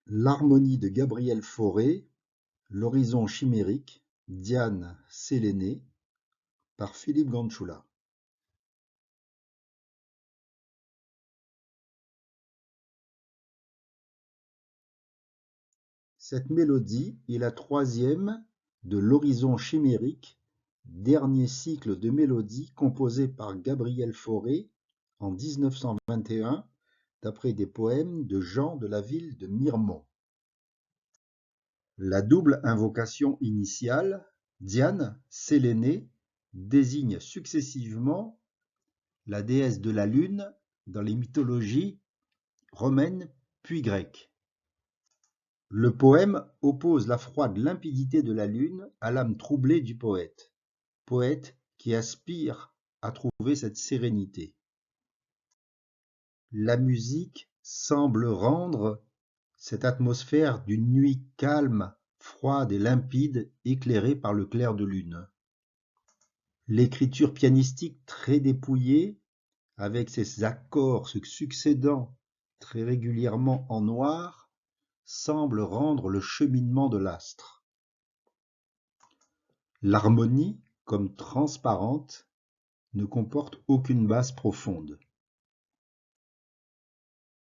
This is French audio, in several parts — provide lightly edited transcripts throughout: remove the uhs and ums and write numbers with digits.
L'harmonie de Gabriel Fauré, L'horizon chimérique, Diane Séléné, par Philippe Ganchula. Cette mélodie est la troisième de L'horizon chimérique, dernier cycle de mélodies composé par Gabriel Fauré en 1921 d'après des poèmes de Jean de la Ville de Miremont. La double invocation initiale, Diane Séléné, désigne successivement la déesse de la lune dans les mythologies romaines puis grecques. Le poème oppose la froide limpidité de la lune à l'âme troublée du poète qui aspire à trouver cette sérénité. La musique semble rendre cette atmosphère d'une nuit calme, froide et limpide, éclairée par le clair de lune. L'écriture pianistique très dépouillée, avec ses accords se succédant très régulièrement en noir, semble rendre le cheminement de l'astre. L'harmonie, comme transparente, ne comporte aucune base profonde.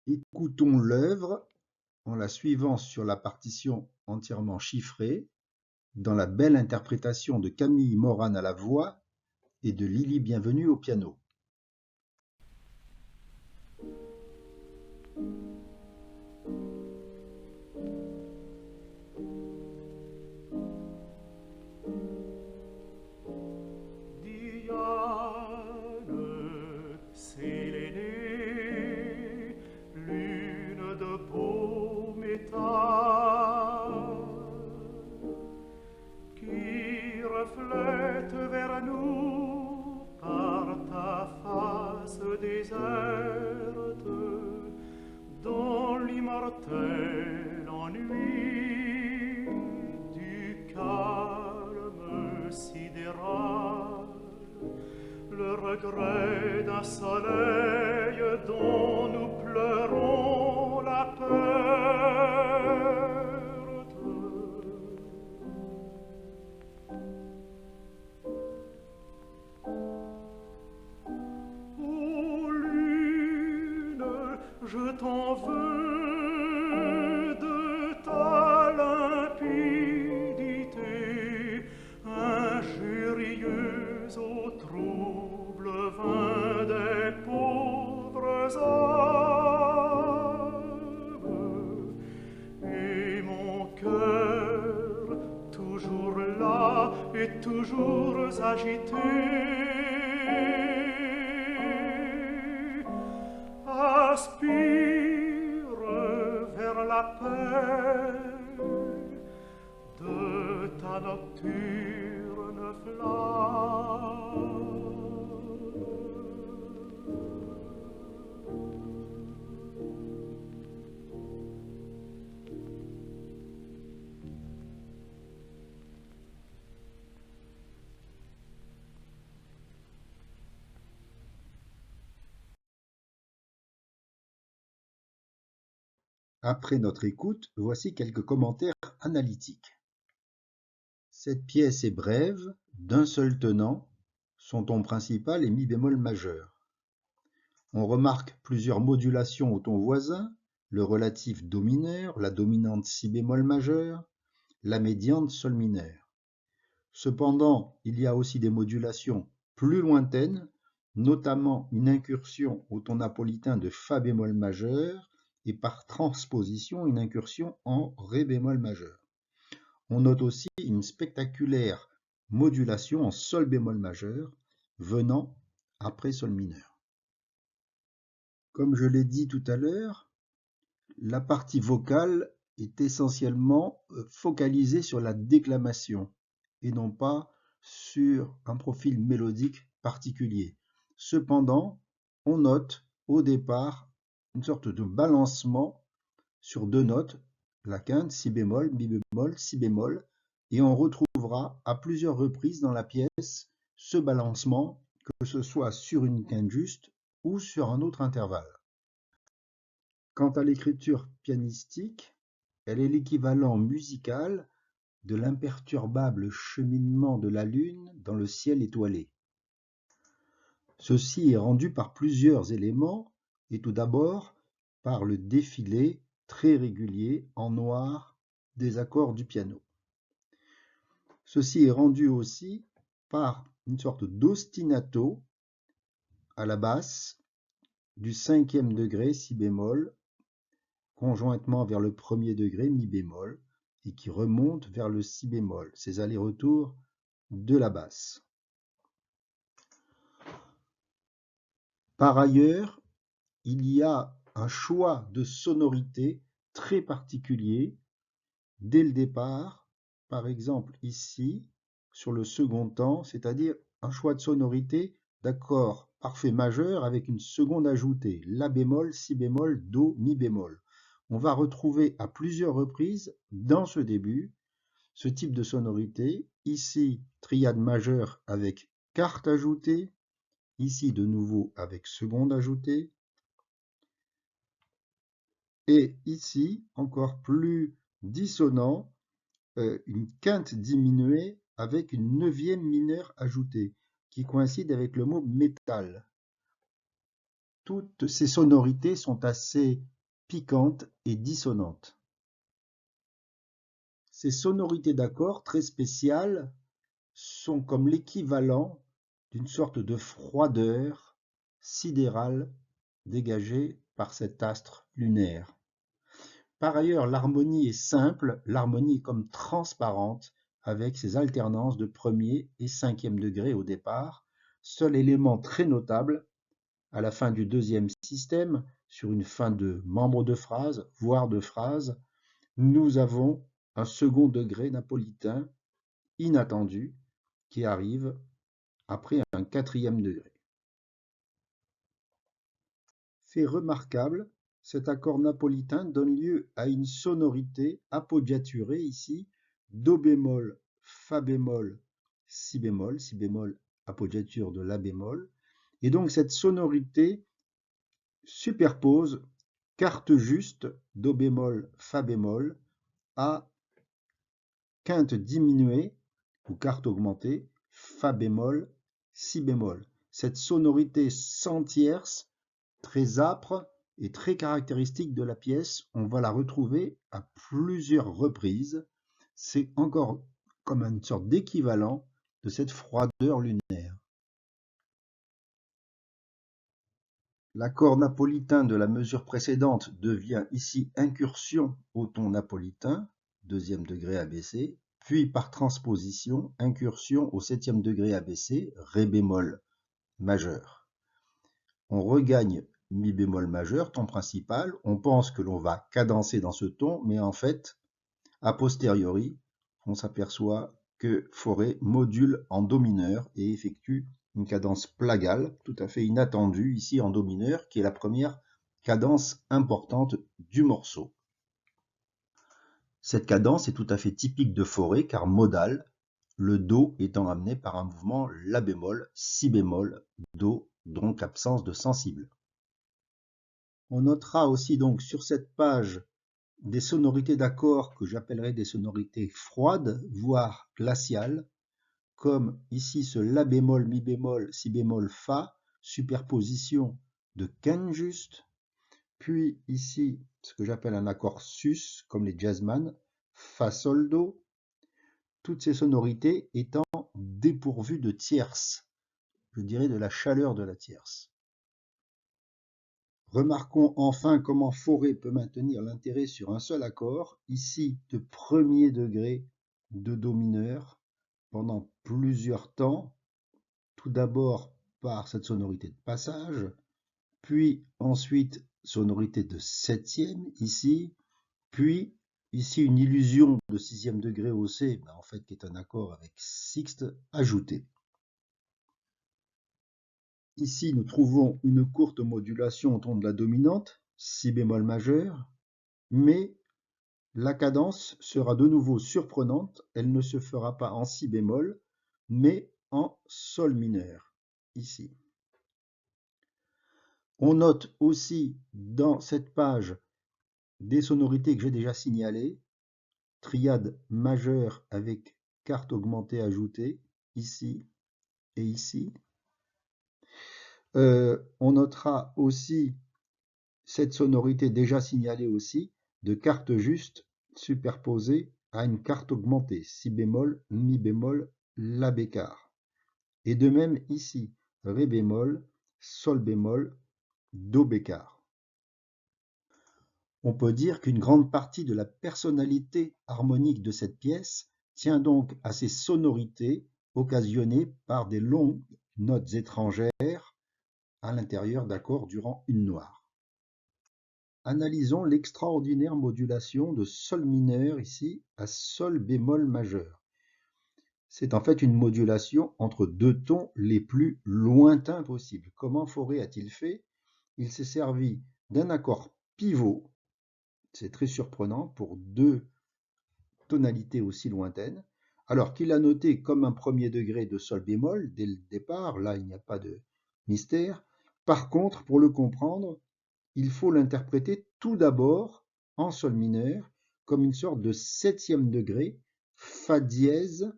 Écoutons l'œuvre en la suivant sur la partition entièrement chiffrée, dans la belle interprétation de Camille Morane à la voix et de Lily Bienvenue au piano. Diane Séléné, lune de beau métal, qui reflète vers nous par ta face déserte, dans l'immortel ennui du calme sidéral, le regret d'un soleil dont nous pleurons la perte. Ô lune, je t'en veux de ta limpidité, injurieuse au trouble vin des pauvres âmes. Et mon cœur, toujours là et toujours agité, aspire vers la paix de ta nocturne flamme. Après notre écoute, voici quelques commentaires analytiques. Cette pièce est brève, d'un seul tenant, son ton principal est mi bémol majeur. On remarque plusieurs modulations au ton voisin, le relatif do mineur, la dominante si bémol majeur, la médiante sol mineur. Cependant, il y a aussi des modulations plus lointaines, notamment une incursion au ton napolitain de fa bémol majeur et par transposition une incursion en ré bémol majeur. On note aussi une spectaculaire modulation en sol bémol majeur venant après sol mineur. Comme je l'ai dit tout à l'heure, la partie vocale est essentiellement focalisée sur la déclamation et non pas sur un profil mélodique particulier. Cependant, on note au départ une sorte de balancement sur deux notes, la quinte, si bémol, mi bémol, si bémol, et on retrouvera à plusieurs reprises dans la pièce ce balancement, que ce soit sur une quinte juste ou sur un autre intervalle. Quant à l'écriture pianistique, Elle est l'équivalent musical de l'imperturbable cheminement de la Lune dans le ciel étoilé. Ceci est rendu par plusieurs éléments, et tout d'abord par le défilé très régulier en noir des accords du piano. Ceci est rendu aussi par une sorte d'ostinato à la basse du 5e degré si bémol, conjointement vers le 1er degré mi bémol, et qui remonte vers le si bémol, ces allers-retours de la basse. Par ailleurs, il y a un choix de sonorité très particulier dès le départ, par exemple ici, sur le second temps, c'est-à-dire un choix de sonorité d'accord parfait majeur avec une seconde ajoutée, la bémol, si bémol, do, mi bémol. On va retrouver à plusieurs reprises dans ce début ce type de sonorité, ici triade majeure avec quarte ajoutée, ici de nouveau avec seconde ajoutée, et ici encore plus dissonant, une quinte diminuée avec une 9e mineure ajoutée, qui coïncide avec le mot métal. Toutes ces sonorités sont assez piquantes et dissonantes. Ces sonorités d'accords très spéciales sont comme l'équivalent d'une sorte de froideur sidérale dégagée par cet astre lunaire. Par ailleurs, l'harmonie est simple, l'harmonie est comme transparente, avec ses alternances de 1er et 5e degré au départ. Seul élément très notable, à la fin du 2e système, sur une fin de membre de phrase, voire de phrase, nous avons un second degré napolitain inattendu qui arrive après un 4e degré. Fait remarquable, cet accord napolitain donne lieu à une sonorité appoggiaturée ici, do bémol, fa bémol, si bémol, appoggiature de la bémol, et donc cette sonorité superpose quarte juste, do bémol, fa bémol, à quinte diminuée ou quarte augmentée, fa bémol, si bémol. Cette sonorité sans tierce, très âpre et très caractéristique de la pièce, on va la retrouver à plusieurs reprises. C'est encore comme une sorte d'équivalent de cette froideur lunaire. L'accord napolitain de la mesure précédente devient ici incursion au ton napolitain, 2e degré abaissé, puis par transposition, incursion au 7e degré abaissé, ré bémol majeur. On regagne mi bémol majeur, ton principal, on pense que l'on va cadencer dans ce ton, mais en fait, a posteriori, on s'aperçoit que Fauré module en do mineur et effectue une cadence plagale, tout à fait inattendue ici en do mineur, qui est la première cadence importante du morceau. Cette cadence est tout à fait typique de Fauré car modale, le do étant amené par un mouvement la bémol, si bémol, do, donc absence de sensible. On notera aussi donc sur cette page des sonorités d'accords que j'appellerai des sonorités froides, voire glaciales, comme ici ce la bémol, mi bémol, si bémol, fa, superposition de quinte juste, puis ici ce que j'appelle un accord sus, comme les jazzman, fa sol do, toutes ces sonorités étant dépourvues de tierces, je dirais de la chaleur de la tierce. Remarquons enfin comment Fauré peut maintenir l'intérêt sur un seul accord, ici de 1er degré de do mineur, pendant plusieurs temps, tout d'abord par cette sonorité de passage, puis ensuite sonorité de 7e ici, puis ici une illusion de 6e degré au C, en fait qui est un accord avec sixte ajouté. Ici, nous trouvons une courte modulation au ton de la dominante, si bémol majeur, mais la cadence sera de nouveau surprenante, elle ne se fera pas en si bémol, mais en sol mineur, ici. On note aussi dans cette page des sonorités que j'ai déjà signalées, triade majeure avec quarte augmentée ajoutée, ici et ici. On notera aussi cette sonorité déjà signalée aussi de quarte juste superposée à une quarte augmentée, si bémol, mi bémol, la bécard. Et de même ici, ré bémol, sol bémol, do bécard. On peut dire qu'une grande partie de la personnalité harmonique de cette pièce tient donc à ces sonorités occasionnées par des longues notes étrangères à l'intérieur d'accords durant une noire. Analysons l'extraordinaire modulation de sol mineur ici à sol bémol majeur. C'est en fait une modulation entre deux tons les plus lointains possibles. Comment Fauré a-t-il fait? Il s'est servi d'un accord pivot, c'est très surprenant pour deux tonalités aussi lointaines, alors qu'il a noté comme un premier degré de sol bémol dès le départ, là il n'y a pas de mystère. Par contre, pour le comprendre, il faut l'interpréter tout d'abord en sol mineur comme une sorte de septième degré, fa dièse,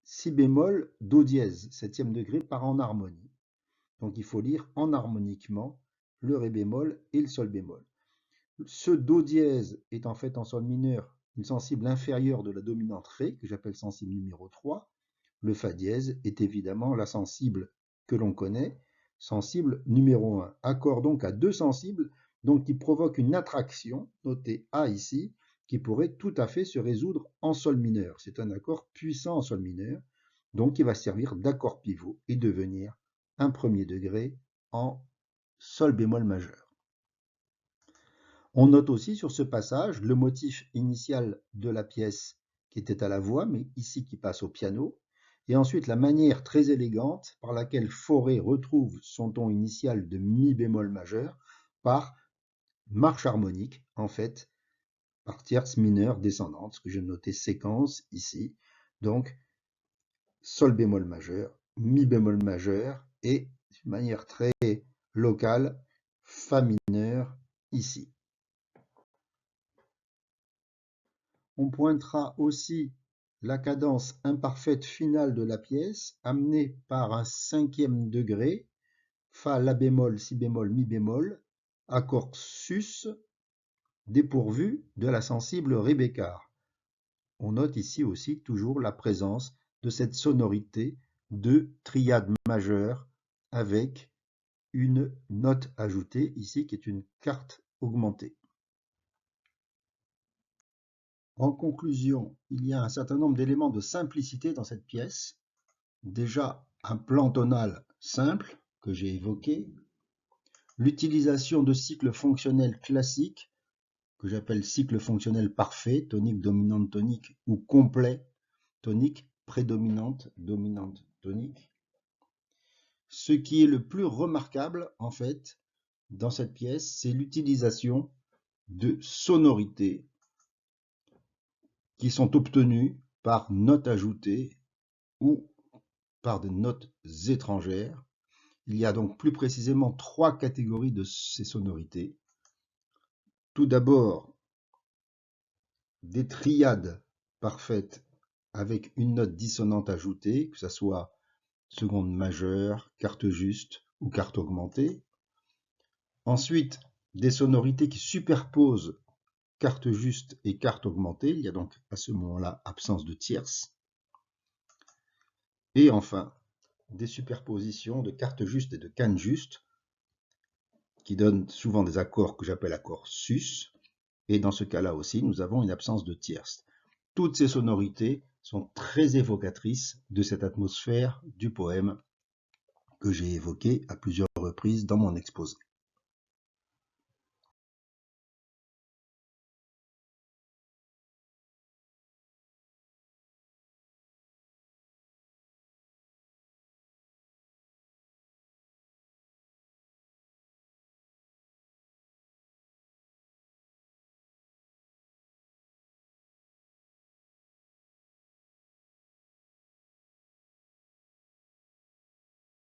si bémol, do dièse, septième degré par en harmonie. Donc il faut lire en harmoniquement le ré bémol et le sol bémol. Ce do dièse est en fait en sol mineur une sensible inférieure de la dominante ré, que j'appelle sensible numéro 3. Le fa dièse est évidemment la sensible que l'on connaît, sensible numéro 1. Accord donc à deux sensibles, donc qui provoque une attraction, notée A ici, qui pourrait tout à fait se résoudre en sol mineur. C'est un accord puissant en sol mineur, donc qui va servir d'accord pivot et devenir un premier degré en sol bémol majeur. On note aussi sur ce passage le motif initial de la pièce qui était à la voix, mais ici qui passe au piano, et ensuite la manière très élégante par laquelle Fauré retrouve son ton initial de mi bémol majeur par marche harmonique, en fait, par tierce mineure descendante, ce que j'ai noté séquence ici, donc sol bémol majeur, mi bémol majeur, et d'une manière très locale, fa mineur ici. On pointera aussi la cadence imparfaite finale de la pièce, amenée par un cinquième degré, fa, la bémol, si bémol, mi bémol, accord sus, dépourvu de la sensible ré bécard. On note ici aussi toujours la présence de cette sonorité de triade majeure avec une note ajoutée ici qui est une quarte augmentée. En conclusion, il y a un certain nombre d'éléments de simplicité dans cette pièce. Déjà, un plan tonal simple que j'ai évoqué, l'utilisation de cycles fonctionnels classiques, que j'appelle cycle fonctionnel parfait, tonique, dominante, tonique, ou complet, tonique, prédominante, dominante, tonique. Ce qui est le plus remarquable, en fait, dans cette pièce, c'est l'utilisation de sonorités qui sont obtenues par notes ajoutées ou par des notes étrangères. Il y a donc plus précisément trois catégories de ces sonorités. Tout d'abord, des triades parfaites avec une note dissonante ajoutée, que ce soit seconde majeure, quarte juste ou quarte augmentée. Ensuite, des sonorités qui superposent quarte juste et quarte augmentée. Il y a donc à ce moment-là absence de tierce. Et enfin, des superpositions de quarte juste et de canne juste qui donnent souvent des accords que j'appelle accords sus. Et dans ce cas-là aussi, nous avons une absence de tierce. Toutes ces sonorités sont très évocatrices de cette atmosphère du poème que j'ai évoqué à plusieurs reprises dans mon exposé.